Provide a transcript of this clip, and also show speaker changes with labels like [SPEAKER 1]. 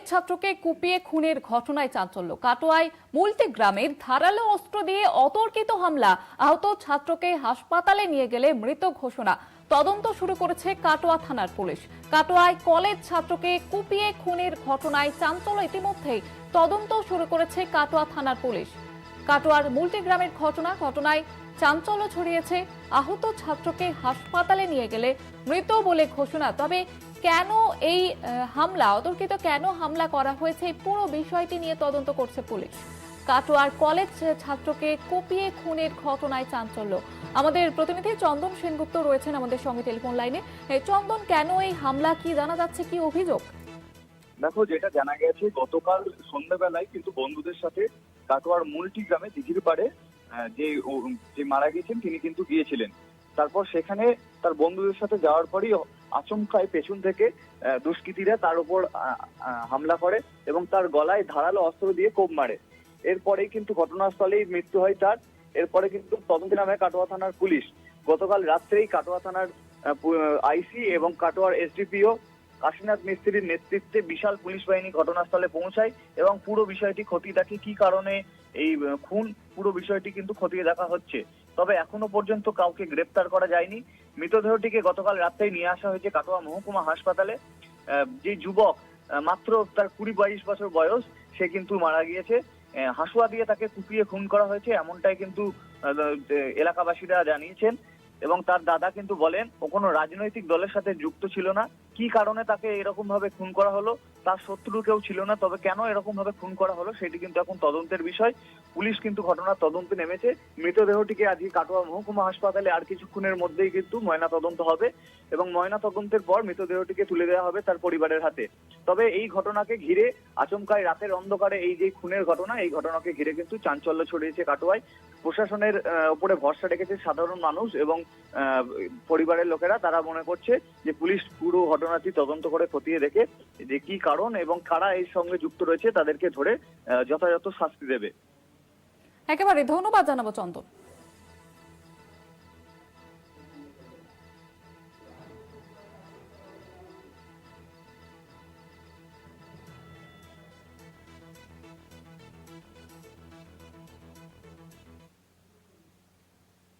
[SPEAKER 1] ছাত্রকে কুপিয়ে খুনের ঘটনায় চাঞ্চল্য। কাটোয়ায় মুলতি গ্রামের ধারালো অস্ত্র দিয়ে অতর্কিত হামলা, আহত ছাত্রকে হাসপাতালে নিয়ে গেলে মৃত ঘোষণা। তদন্ত শুরু করেছে কাটোয়া থানার পুলিশ। কাটোয়ায় কলেজ ছাত্রকে কুপিয়ে খুনের ঘটনায় চাঞ্চল্য। ইতিমধ্যেই তদন্ত শুরু করেছে কাটোয়া থানার পুলিশ। কাটোয়ার মুলতি গ্রামের ঘটনায় চাঞ্চল্য ছড়িয়েছে। আহত ছাত্রকে হাসপাতালে নিয়ে গেলে মৃত বলে ঘোষণা। তবে কেন এই হামলা, অতর্কিত কেন হামলা করা হয়েছে, এই পুরো বিষয়টি নিয়ে তদন্ত করছে পুলিশ। কাটোয়ার কলেজ ছাত্রকে কুপিয়ে খুনের ঘটনায় চাঞ্চল্য। আমাদের প্রতিনিধি চন্দন সেনগুপ্ত রয়েছেন আমাদের সঙ্গে টেলিফোন লাইনে। চন্দন, কেন এই হামলা, কি জানা যাচ্ছে, কি অভিযোগ?
[SPEAKER 2] দেখো, যেটা জানা গেছে গতকাল সন্ধ্যাবেলায় কিন্তু বন্ধুদের সাথে কাটোয়ার মুলটি গ্রামে দিঘির পাড়ে যে মারা গেছেন তিনি কিন্তু গিয়েছিলেন। তারপর সেখানে তার বন্ধুদের সাথে যাওয়ার পরই আচমকায় পেছন থেকে দুষ্কৃতীরা তার উপর হামলা করে এবং তার গলায় ধারালো অস্ত্র দিয়ে কোপ মারে। এরপরেই কিন্তু ঘটনাস্থলেই মৃত্যু হয় তার। এরপরে কিন্তু তদন্তে নামে কাটোয়া থানার পুলিশ। গতকাল রাত্রেই কাটোয়া থানার আইসি এবং কাটোয়ার এসডিপিও কাশীনাথ মিস্ত্রির নেতৃত্বে বিশাল পুলিশ বাহিনী ঘটনাস্থলে পৌঁছায় এবং পুরো বিষয়টি খতিয়ে দেখে কি কারণে এই খুন, পুরো বিষয়টি কিন্তু খতিয়ে দেখা হচ্ছে। তবে এখনো পর্যন্ত কাউকে গ্রেপ্তার করা যায়নি। মৃতদেহটিকে গতকাল রাত্রেই নিয়ে আসা হয়েছে কাটোয়া মহকুমা হাসপাতালে। যে যুবক মাত্র তার 20-22 বছর বয়স, সে কিন্তু মারা গিয়েছে। হাসুয়া দিয়ে তাকে কুপিয়ে খুন করা হয়েছে, এমনটাই কিন্তু এলাকাবাসীরা জানিয়েছেন। এবং তার দাদা কিন্তু বলেন ও কোনো রাজনৈতিক দলের সাথে যুক্ত ছিল না। কি কারণে তাকে এরকম ভাবে খুন করা হলো, তার শত্রু কেউ ছিল না। তবে কেন এরকম ভাবে খুন করা হলো সেটি কিন্তু এখন তদন্তের বিষয়। পুলিশ কিন্তু ঘটনার তদন্তে নেমেছে। মৃতদেহটিকে আজকে কাটোয়া মহকুমা হাসপাতালে আর কিছুক্ষণের মধ্যেই কিন্তু ময়না তদন্ত হবে এবং ময়না তদন্তের পর মৃতদেহটিকে তুলে দেওয়া হবে তার পরিবারের হাতে। তবে এই ঘটনাকে ঘিরে আচমকায় রাতের অন্ধকারে এই যে খুনের ঘটনা, এই ঘটনাকে ঘিরে কিন্তু চাঞ্চল্য ছড়িয়েছে কাটোয়ায়। প্রশাসনের উপরে ভরসা রেখেছে সাধারণ মানুষ এবং পরিবারের লোকেরা। তারা মনে করছে যে পুলিশ পুরো ঘটনাটি তদন্ত করে খতিয়ে দেখে যে কি কারণ এবং কারা এর সঙ্গে যুক্ত রয়েছে তাদেরকে ধরে যথাযথ শাস্তি দেবে।
[SPEAKER 1] একেবারে ধন্যবাদ জানাবো চন্দন।